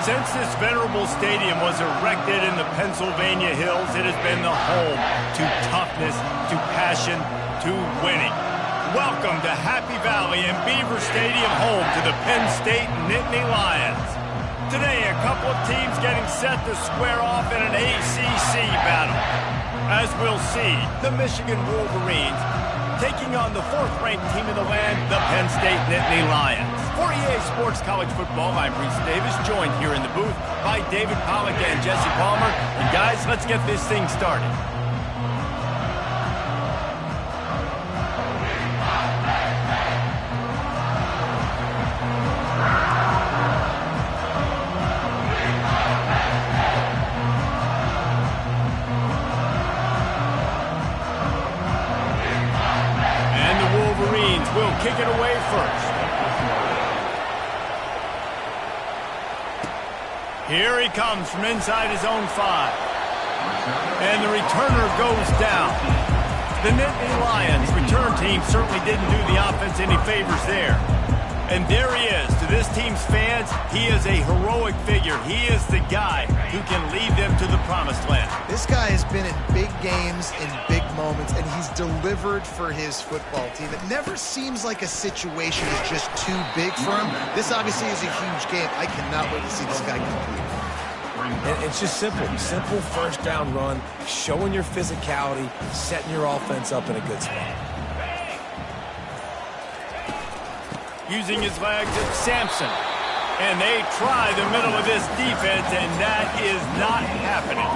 Since this venerable stadium was erected in the Pennsylvania hills, it has been the home to toughness, to passion, to winning. Welcome to Happy Valley and Beaver Stadium, home to the Penn State Nittany Lions. Today, a couple of teams getting set to square off in an ACC battle. As we'll see, the Michigan Wolverines taking on the fourth-ranked team in the land, the Penn State Nittany Lions. For EA Sports College Football, I'm Reese Davis, joined here in the booth by David Pollack and Jesse Palmer. And guys, let's get this thing started. Will kick it away first. Here he comes from inside his own 5. And the returner goes down. The Nittany Lions return team certainly didn't do the offense any favors there. And there he is. To this team's fans, he is a heroic figure. He is the guy who can lead them to the promised land. This guy has been in big games, in big moments, and he's delivered for his football team. It never seems like a situation is just too big for him. This obviously is a huge game. I cannot wait to see this guy compete. And it's just simple first down run, showing your physicality, setting your offense up in a good spot. Using his legs, it's Sampson. And they try the middle of this defense, and that is not happening.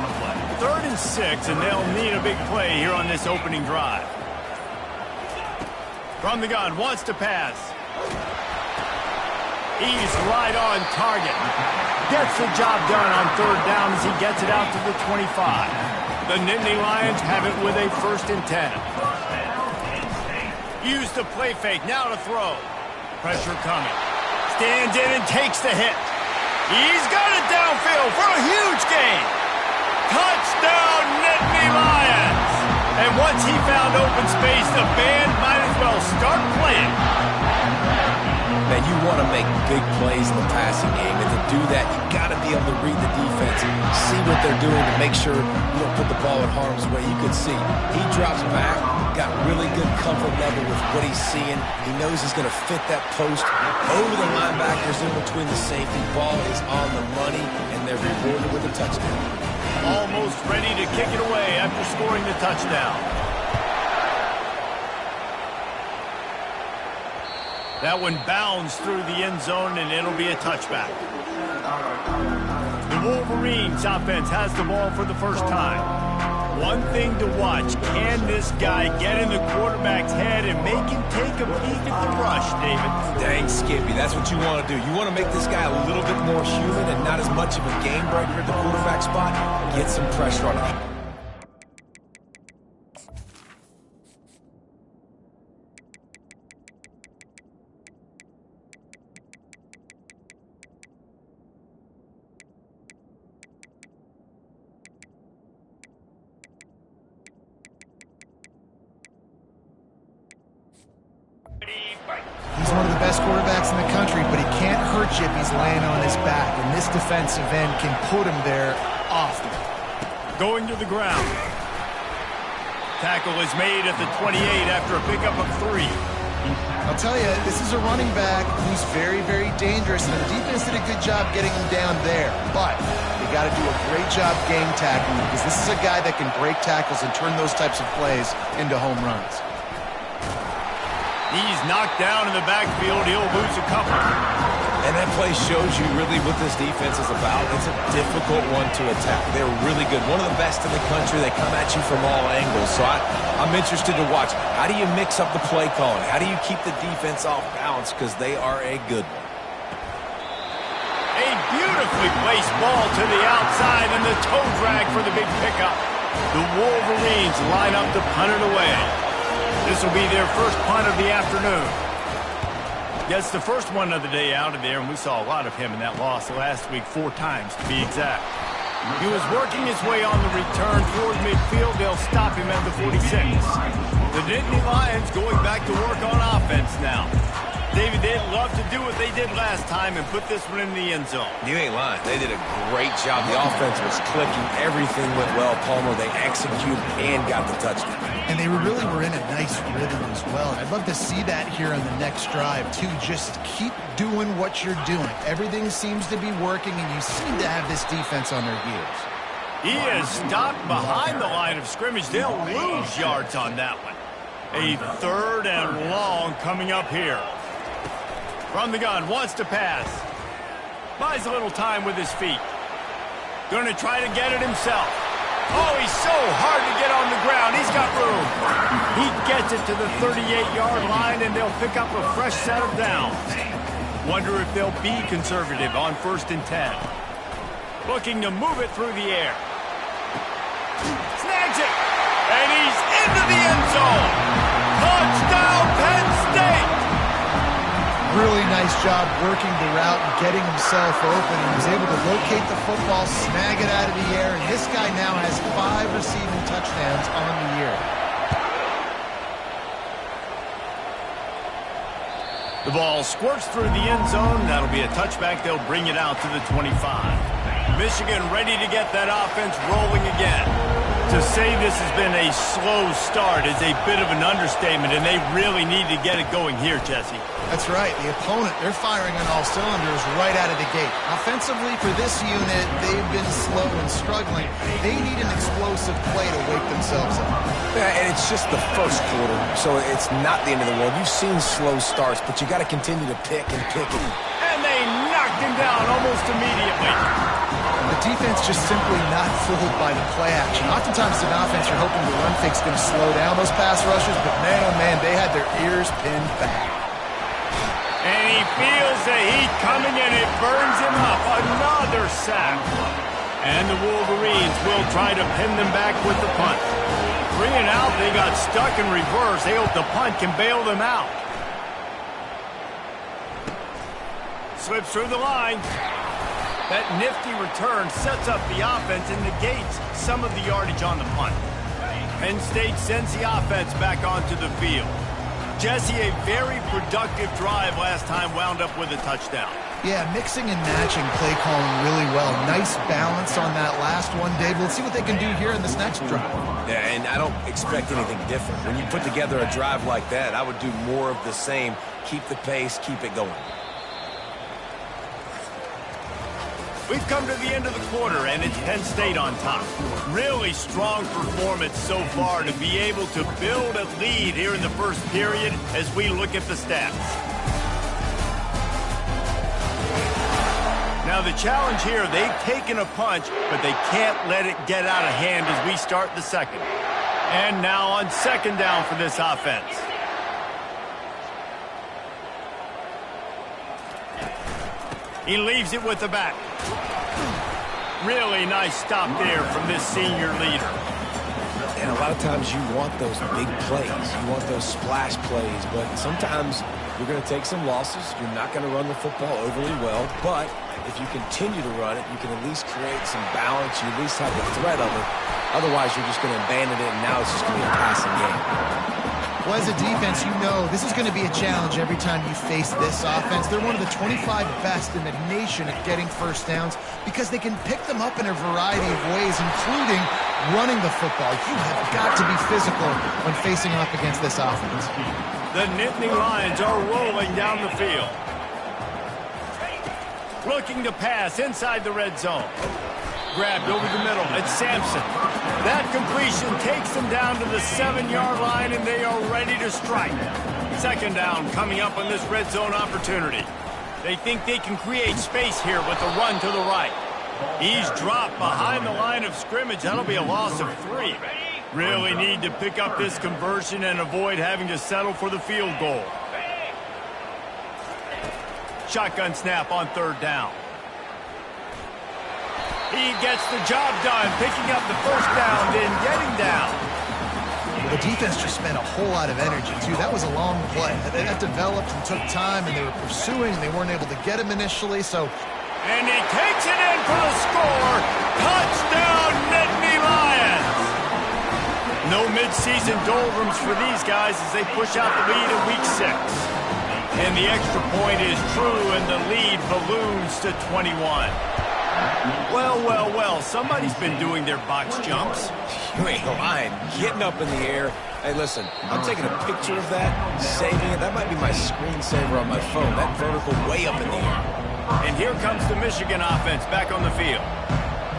3rd and 6, and they'll need a big play here on this opening drive. From the gun, wants to pass. He's right on target. Gets the job done on 3rd down as he gets it out to the 25. The Nittany Lions have it with a 1st and 10. Use the play fake, now to throw. Pressure coming. Stands in and takes the hit. He's got it downfield for a huge gain. Touchdown, Nittany Lions! And once he found open space, the band might as well start playing. Man, you want to make big plays in the passing game, and to do that, you got to be able to read the defense, see what they're doing to make sure you don't put the ball in harm's way. You could see he drops back, got really good comfort level with what he's seeing. He knows he's going to fit that post over the linebackers in between the safety. Ball is on the money, and they're rewarded with a touchdown. Almost ready to kick it away after scoring the touchdown. That one bounds through the end zone, and it'll be a touchback. The Wolverines offense has the ball for the first time. One thing to watch, can this guy get in the quarterback's head and make him take a peek at the rush, David? Dang, Skippy, that's what you want to do. You want to make this guy a little bit more human and not as much of a game breaker at the quarterback spot. Get some pressure on him. He's one of the best quarterbacks in the country, but he can't hurt you if he's laying on his back, and this defensive end can put him there often. Going to the ground. Tackle is made at the 28 after a pickup of 3. I'll tell you, this is a running back who's very, very dangerous, and the defense did a good job getting him down there, but they got to do a great job game tackling, because this is a guy that can break tackles and turn those types of plays into home runs. He's knocked down in the backfield. He'll lose a couple. And that play shows you really what this defense is about. It's a difficult one to attack. They're really good. One of the best in the country. They come at you from all angles. So I'm interested to watch. How do you mix up the play calling? How do you keep the defense off balance? Because they are a good one. A beautifully placed ball to the outside and the toe drag for the big pickup. The Wolverines line up to punt it away. This will be their first punt of the afternoon. Gets the first one of the day out of there, and we saw a lot of him in that loss last week, 4 times to be exact. He was working his way on the return toward midfield. They'll stop him at the 46. The Nittany Lions going back to work on offense now. David, they'd love to do what they did last time and put this one in the end zone. You ain't lying. They did a great job. The offense was clicking. Everything went well, Palmer. They executed and got the touchdown. And they really were in a nice rhythm as well. And I'd love to see that here on the next drive, too. Just keep doing what you're doing. Everything seems to be working, and you seem to have this defense on their heels. He is stopped behind the line of scrimmage. They'll lose yards on that one. A 3rd and long coming up here. From the gun, wants to pass. Buys a little time with his feet. Going to try to get it himself. Oh, he's so hard to get on the ground. He's got room. He gets it to the 38-yard line, and they'll pick up a fresh set of downs. Wonder if they'll be conservative on 1st and 10. Looking to move it through the air. Snags it. And he's into the end zone. Touchdown, Penn State. Really nice job working the route and getting himself open. He was able to locate the football, snag it out of the air, and this guy now has 5 receiving touchdowns on the year. The ball squirts through the end zone. That'll be a touchback. They'll bring it out to the 25. Michigan ready to get that offense rolling again. To say this has been a slow start is a bit of an understatement, and they really need to get it going here, Jesse. That's right. The opponent, they're firing on all cylinders right out of the gate. Offensively, for this unit, they've been slow and struggling. They need an explosive play to wake themselves up. Yeah, and it's just the first quarter, so it's not the end of the world. You've seen slow starts, but you got to continue to pick and pick it. And they knocked him down almost immediately. The defense just simply not fooled by the play action. Oftentimes, an offense, you're hoping the run fake's going to slow down those pass rushers, but man, oh man, they had their ears pinned back. And he feels the heat coming, and it burns him up. Another sack. And the Wolverines will try to pin them back with the punt. 3 and out, they got stuck in reverse. They hope the punt can bail them out. Slips through the line. That nifty return sets up the offense and negates some of the yardage on the punt. Penn State sends the offense back onto the field. Jesse, a very productive drive last time wound up with a touchdown. Yeah, mixing and matching play calling really well. Nice balance on that last one, Dave. Let's see what they can do here in this next drive. Yeah, and I don't expect anything different. When you put together a drive like that, I would do more of the same. Keep the pace, keep it going. We've come to the end of the quarter, and it's Penn State on top. Really strong performance so far to be able to build a lead here in the first period as we look at the stats. Now the challenge here, they've taken a punch, but they can't let it get out of hand as we start the second. And now on 2nd down for this offense. He leaves it with the back. Really nice stop there from this senior leader. And a lot of times you want those big plays. You want those splash plays. But sometimes you're going to take some losses. You're not going to run the football overly well. But if you continue to run it, you can at least create some balance. You at least have the threat of it. Otherwise, you're just going to abandon it, and now it's just going to be a passing game. Well, as a defense, you know this is going to be a challenge every time you face this offense. They're one of the 25 best in the nation at getting first downs because they can pick them up in a variety of ways, including running the football. You have got to be physical when facing off against this offense. The Nittany Lions are rolling down the field. Looking to pass inside the red zone. Grabbed over the middle. It's Sampson. That completion takes them down to the 7-yard line, and they are ready to strike. 2nd down coming up on this red zone opportunity. They think they can create space here with a run to the right. He's dropped behind the line of scrimmage. That'll be a loss of 3. Really need to pick up this conversion and avoid having to settle for the field goal. Shotgun snap on 3rd down. He gets the job done, picking up the 1st down, then getting down. Well, the defense just spent a whole lot of energy, too. That was a long play. That developed and took time, and they were pursuing, and they weren't able to get him initially, so... And he takes it in for the score. Touchdown, Nittany Lions. No midseason doldrums for these guys as they push out the lead in Week 6. And the extra point is true, and the lead balloons to 21. Well, well, well, somebody's been doing their box jumps. You ain't lying. Getting up in the air. Hey, listen, I'm taking a picture of that, saving it. That might be my screensaver on my phone. That vertical way up in the air. And here comes the Michigan offense back on the field.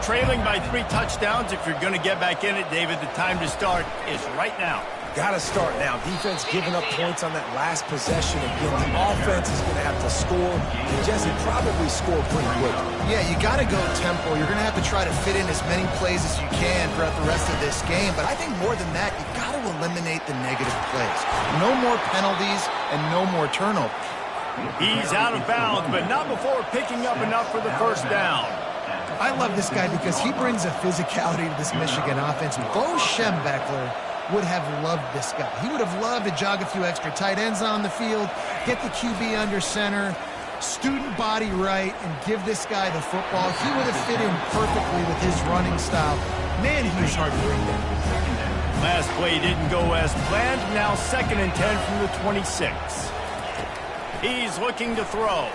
Trailing by 3 touchdowns. If you're going to get back in it, David, the time to start is right now. Got to start now. Defense giving up points on that last possession. Again, the offense is going to have to score. And Jesse, probably score pretty quick. Yeah, you got to go tempo. You're going to have to try to fit in as many plays as you can throughout the rest of this game. But I think more than that, you got to eliminate the negative plays. No more penalties and no more turnovers. He's out of bounds, but not before picking up enough for the first down. I love this guy because he brings a physicality to this Michigan offense. Bo Schembechler would have loved this guy. He would have loved to jog a few extra tight ends on the field, get the QB under center, student body right, and give this guy the football. He would have fit in perfectly with his running style. Man, he was hard to bring down. Last play didn't go as planned. Now 2nd and 10 from the 26. He's looking to throw.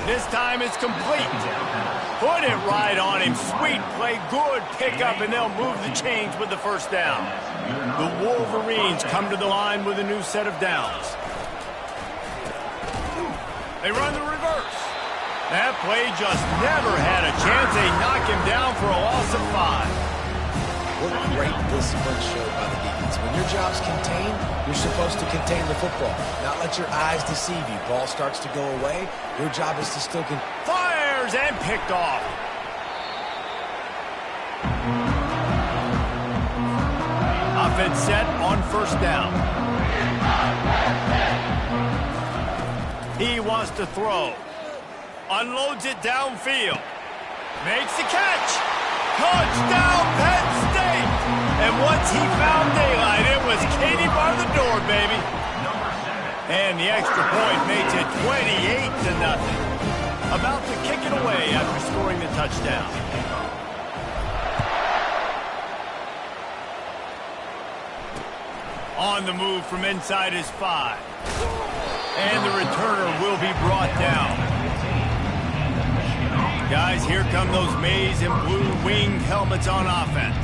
This time it's complete. Put it right on him. Sweet play. Good pickup, and they'll move the chains with the first down. The Wolverines come to the line with a new set of downs. They run the reverse. That play just never had a chance. They knock him down for a loss of 5. What great discipline showed by the defense. When your job's contained, you're supposed to contain the football. Not let your eyes deceive you. Ball starts to go away. Your job is to still fires and picked off. Offense set on first down. He wants to throw. Unloads it downfield. Makes the catch. Touchdown, Penn State! And once he found daylight, it was Katie bar the door, baby. And the extra point makes it 28-0. About to kick it away after scoring the touchdown. On the move from inside his 5. And the returner will be brought down. Guys, here come those maize and blue winged helmets on offense.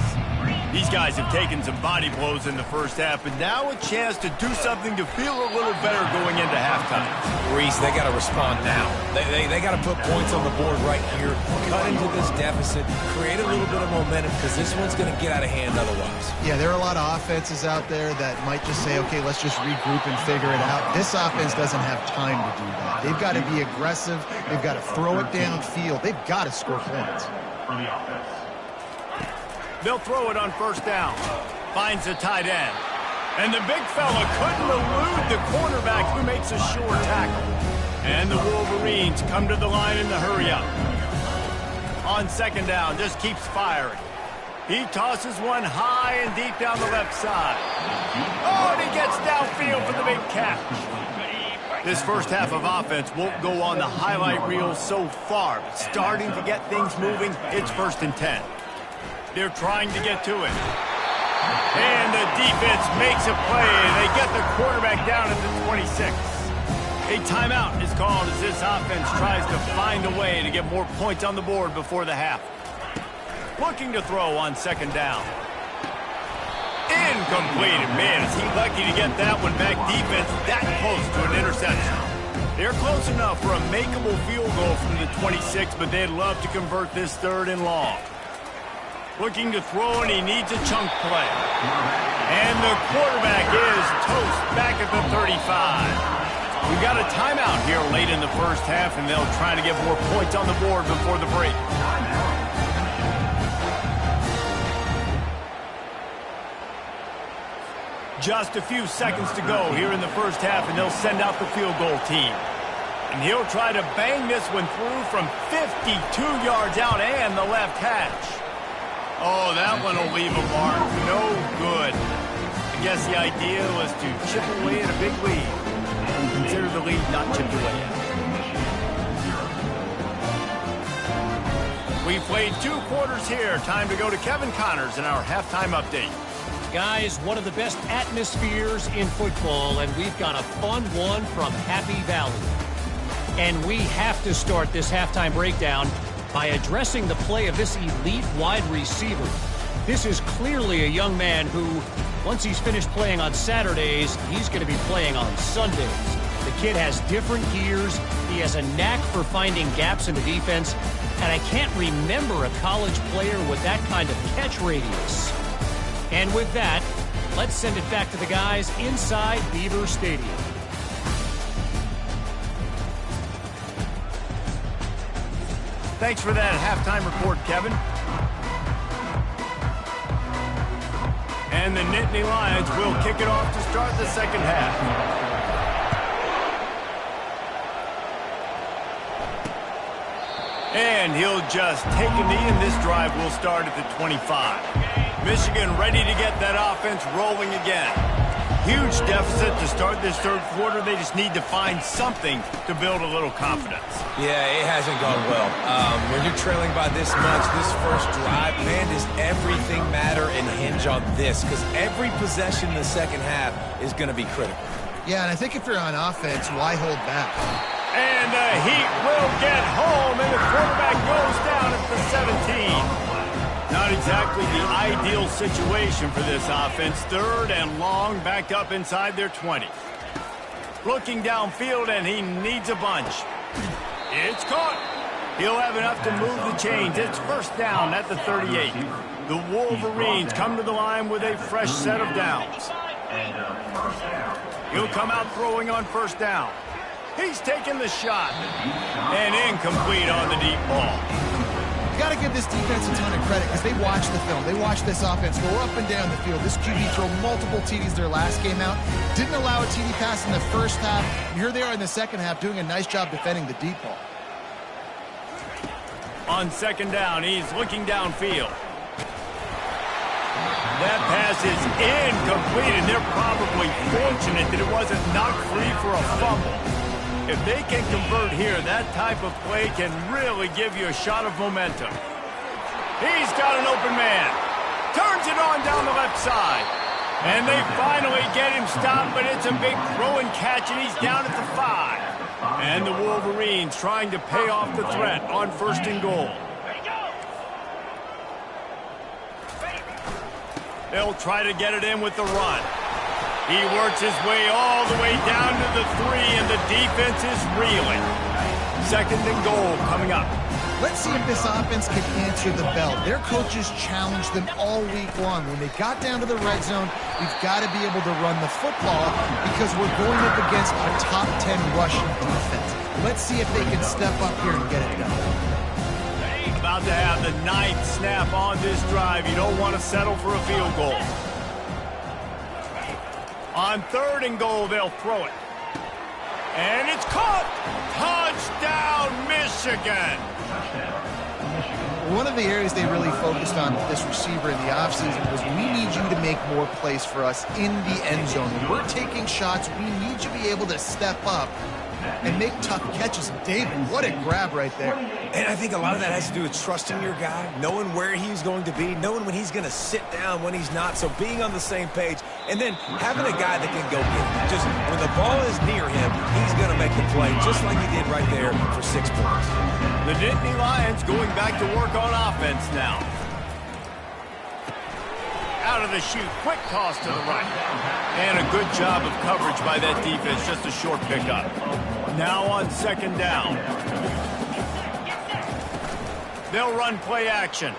These guys have taken some body blows in the first half, but now a chance to do something to feel a little better going into halftime. Reese, they got to respond now. They got to put points on the board right here, cut into this deficit, create a little bit of momentum, because this one's going to get out of hand otherwise. Yeah, there are a lot of offenses out there that might just say, okay, let's just regroup and figure it out. This offense doesn't have time to do that. They've got to be aggressive. They've got to throw it downfield. They've got to score points. They'll throw it on first down. Finds the tight end. And the big fella couldn't elude the cornerback who makes a sure tackle. And the Wolverines come to the line in the hurry-up. On second down, just keeps firing. He tosses one high and deep down the left side. Oh, and he gets downfield for the big catch. This first half of offense won't go on the highlight reel so far. But starting to get things moving, it's 1st and 10. They're trying to get to it. And the defense makes a play, and they get the quarterback down at the 26. A timeout is called as this offense tries to find a way to get more points on the board before the half. Looking to throw on second down. Incomplete. Man, is he lucky to get that one back. Defense that close to an interception. They're close enough for a makeable field goal from the 26, but they'd love to convert this 3rd and long. Looking to throw, and he needs a chunk play. And the quarterback is toast back at the 35. We've got a timeout here late in the first half, and they'll try to get more points on the board before the break. Just a few seconds to go here in the first half, and they'll send out the field goal team. And he'll try to bang this one through from 52 yards out and the left hash. Oh, that one will leave a mark. No good. I guess the idea was to chip away at a big lead. Consider the lead not chipped away yet. We've played 2 quarters here. Time to go to Kevin Connors in our halftime update. Guys, one of the best atmospheres in football, and we've got a fun one from Happy Valley. And we have to start this halftime breakdown by addressing the play of this elite wide receiver. This is clearly a young man who, once he's finished playing on Saturdays, he's going to be playing on Sundays. The kid has different gears. He has a knack for finding gaps in the defense. And I can't remember a college player with that kind of catch radius. And with that, let's send it back to the guys inside Beaver Stadium. Thanks for that halftime report, Kevin. And the Nittany Lions will kick it off to start the second half. And he'll just take a knee, and this drive will start at the 25. Michigan ready to get that offense rolling again. Huge deficit to start this third quarter. They just need to find something to build a little confidence. Yeah, it hasn't gone well. When you're trailing by this much, this first drive, man, does everything matter and hinge on this? Because every possession in the second half is going to be critical. Yeah, and I think if you're on offense, why hold back? And the Heat will get home, and the quarterback goes down at the 17. Not exactly the ideal situation for this offense. Third and long, backed up inside their 20. Looking downfield, and he needs a bunch. It's caught. He'll have enough to move the chains. It's first down at the 38. The Wolverines come to the line with a fresh set of downs. He'll come out throwing on first down. He's taking the shot. And incomplete on the deep ball. You got to give this defense a ton of credit because they watched the film. They watched this offense go up and down the field. This QB threw multiple TDs their last game out. Didn't allow a TD pass in the first half. And here they are in the second half doing a nice job defending the deep ball. On second down, he's looking downfield. That pass is incomplete, and they're probably fortunate that it wasn't knocked free for a fumble. If they can convert here, that type of play can really give you a shot of momentum. He's got an open man. Turns it on down the left side. And they finally get him stopped, but it's a big throw and catch, and he's down at the 5. And the Wolverines trying to pay off the threat on first and goal. They'll try to get it in with the run. He works his way all the way down to the 3, and the defense is reeling. Second and goal coming up. Let's see if this offense can answer the bell. Their coaches challenged them all week long. When they got down to the red zone, we've got to be able to run the football because we're going up against a top 10 rushing defense. Let's see if they can step up here and get it done. About to have the 9th snap on this drive. You don't want to settle for a field goal. On third and goal, they'll throw it. And it's caught! Touchdown, Michigan! One of the areas they really focused on with this receiver in the offseason was we need you to make more plays for us in the end zone. When we're taking shots, we need you to be able to step up and make tough catches. David, what a grab right there. And I think a lot of that has to do with trusting your guy, knowing where he's going to be, knowing when he's going to sit down, when he's not. So being on the same page, and then having a guy that can go get it. Just when the ball is near him, he's going to make the play, just like he did right there for 6 points. The Nittany Lions going back to work on offense now. Out of the chute, quick toss to the right. And a good job of coverage by that defense, just a short pickup. Now on second down. They'll run play action.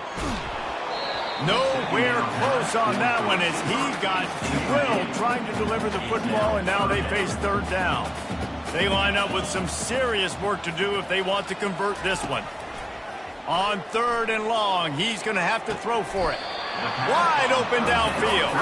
Nowhere close on that one as he got drilled trying to deliver the football, and now they face third down. They line up with some serious work to do if they want to convert this one. On third and long, he's going to have to throw for it. Wide open downfield.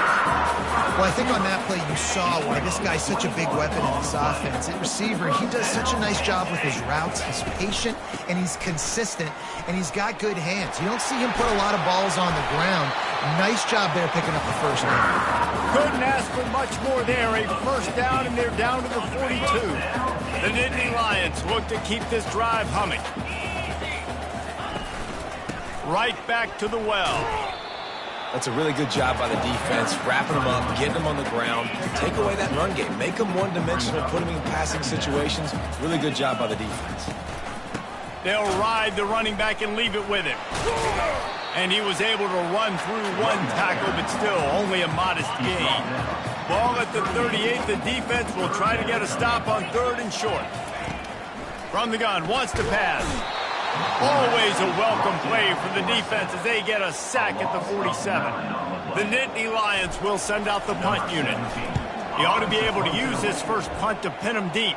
Well, I think on that play you saw why this guy's such a big weapon in this offense. At receiver, he does such a nice job with his routes. He's patient, and he's consistent, and he's got good hands. You don't see him put a lot of balls on the ground. Nice job there picking up the first down. Couldn't ask for much more there. A first down, and they're down to the 42. The Nittany Lions look to keep this drive humming. Right back to the well. That's a really good job by the defense, wrapping them up, getting them on the ground, take away that run game, make them one-dimensional, put them in passing situations. Really good job by the defense. They'll ride the running back and leave it with him. And he was able to run through one tackle, but still only a modest gain. Ball at the 38. The defense will try to get a stop on 3rd and short. From the gun, wants to pass. Always a welcome play for the defense as they get a sack at the 47. The Nittany Lions will send out the punt unit. He ought to be able to use this first punt to pin him deep.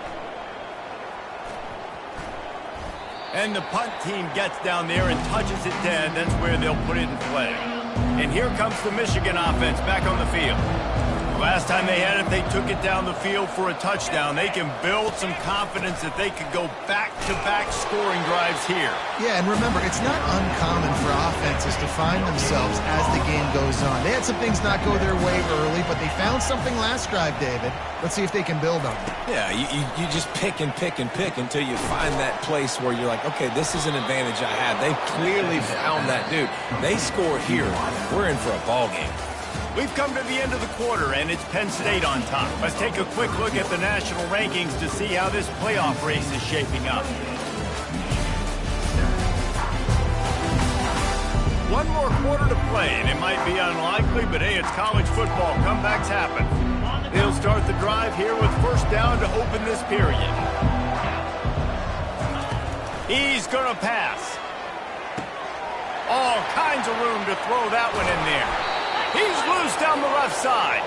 And the punt team gets down there and touches it dead. That's where they'll put it in play. And here comes the Michigan offense back on the field. Last time they had it, they took it down the field for a touchdown. They can build some confidence that they could go back-to-back scoring drives here. Yeah, and remember, it's not uncommon for offenses to find themselves as the game goes on. They had some things not go their way early, but they found something last drive, David. Let's see if they can build on it. Yeah, you just pick and pick and pick until you find that place where you're like, okay, this is an advantage I have. They clearly found that dude. They score here. We're in for a ball game. We've come to the end of the quarter, and it's Penn State on top. Let's take a quick look at the national rankings to see how this playoff race is shaping up. One more quarter to play, and it might be unlikely, but hey, it's college football. Comebacks happen. They'll start the drive here with first down to open this period. He's going to pass. All kinds of room to throw that one in there. He's loose down the left side.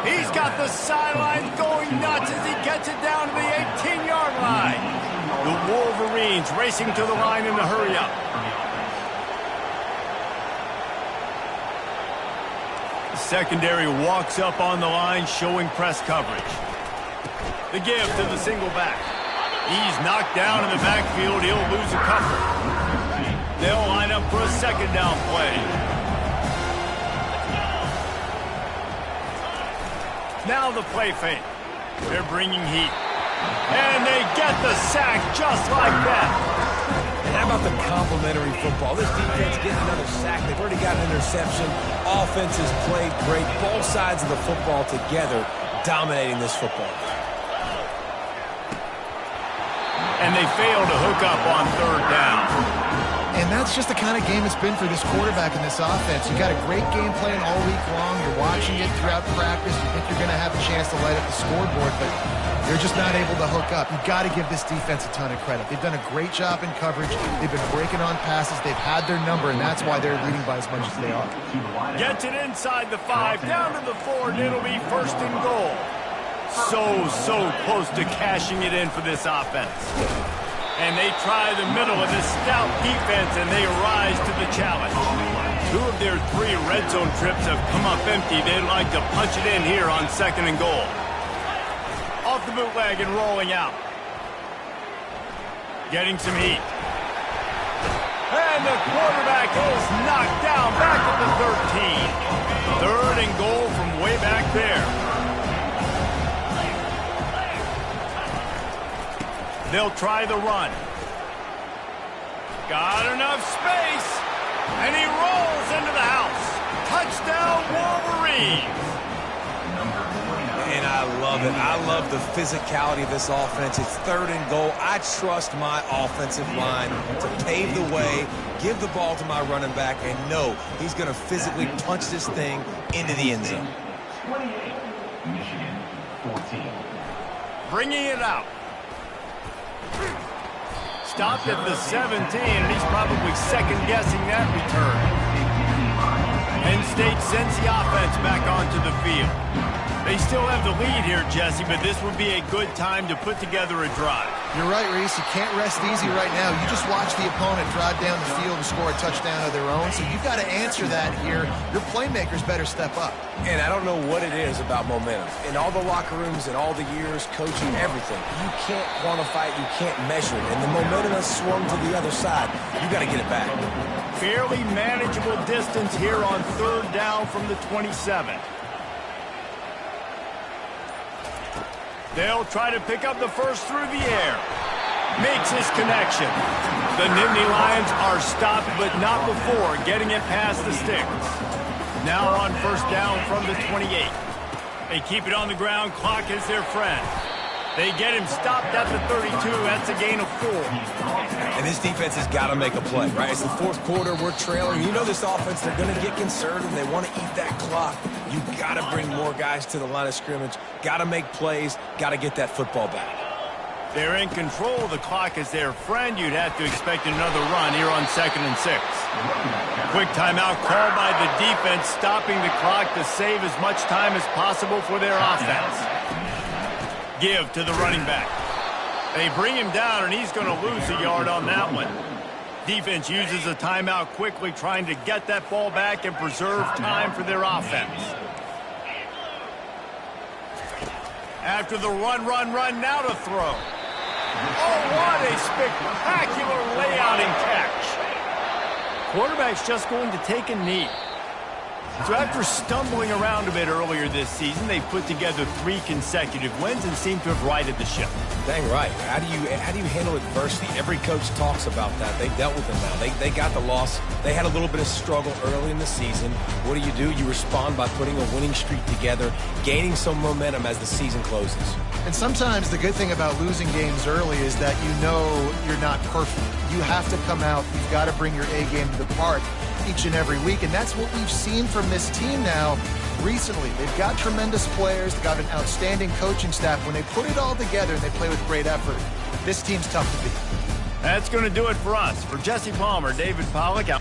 He's got the sideline going nuts as he gets it down to the 18-yard line. The Wolverines racing to the line in the hurry-up. The secondary walks up on the line, showing press coverage. The give to the single back. He's knocked down in the backfield. He'll lose a couple. They'll line up for a second down play. Now the play fake. They're bringing heat. And they get the sack just like that. And how about the complimentary football? This defense getting another sack. They've already got an interception. Offense has played great. Both sides of the football together dominating this football game. And they fail to hook up on 3rd down. And that's just the kind of game it's been for this quarterback in this offense. You got a great game plan all week long. You're watching it throughout practice. You think you're going to have a chance to light up the scoreboard, but you're just not able to hook up. You've got to give this defense a ton of credit. They've done a great job in coverage. They've been breaking on passes. They've had their number, and that's why they're leading by as much as they are. Gets it inside the 5, down to the 4, and it'll be 1st and goal. So close to cashing it in for this offense. And they try the middle of this stout defense, and they rise to the challenge. 2 of their 3 red zone trips have come up empty. They'd like to punch it in here on 2nd and goal. Off the bootleg and rolling out. Getting some heat. And the quarterback is knocked down back at the 13. 3rd and goal from way back there. They'll try the run. Got enough space. And he rolls into the house. Touchdown, Wolverines. And I love it. I love the physicality of this offense. It's 3rd and goal. I trust my offensive line to pave the way, give the ball to my running back, and know he's going to physically punch this thing into the end zone. 28, Michigan, 14. Bringing it out. Stopped at the 17, and he's probably second-guessing that return. Penn State sends the offense back onto the field. They still have the lead here, Jesse, but this would be a good time to put together a drive. You're right, Reese. You can't rest easy right now. You just watch the opponent drive down the field and score a touchdown of their own, so you've got to answer that here. Your playmakers better step up. And I don't know what it is about momentum. In all the locker rooms and all the years, coaching, everything, you can't quantify it, you can't measure it. And the momentum has swung to the other side. You got to get it back. Fairly manageable distance here on 3rd down from the 27. They'll try to pick up the first through the air. Makes his connection. The Nittany Lions are stopped, but not before getting it past the sticks. Now on first down from the 28. They keep it on the ground. Clock is their friend. They get him stopped at the 32. That's a gain of 4. And this defense has got to make a play, right? It's the fourth quarter. We're trailing. You know this offense, they're going to get conservative. They want to eat that clock. You got to bring more guys to the line of scrimmage. Got to make plays. Got to get that football back. They're in control. The clock is their friend. You'd have to expect another run here on 2nd and 6. Quick timeout called by the defense, stopping the clock to save as much time as possible for their offense. Give to the running back. They bring him down, and he's going to lose a yard on that one. Defense uses a timeout quickly, trying to get that ball back and preserve time for their offense. After the run, now to throw. Oh, what a spectacular layout and catch. Quarterback's just going to take a knee. So after stumbling around a bit earlier this season, they've put together 3 consecutive wins and seem to have righted the ship. Dang right. How do you handle adversity? Every coach talks about that. They dealt with it now. They got the loss. They had a little bit of struggle early in the season. What do? You respond by putting a winning streak together, gaining some momentum as the season closes. And sometimes the good thing about losing games early is that you know you're not perfect. You have to come out. You've got to bring your A game to the park each and every week, and that's what we've seen from this team now recently. They've got tremendous players. They've got an outstanding coaching staff. When they put it all together and they play with great effort, this team's tough to beat. That's going to do it for us. For Jesse Palmer, David Pollack out.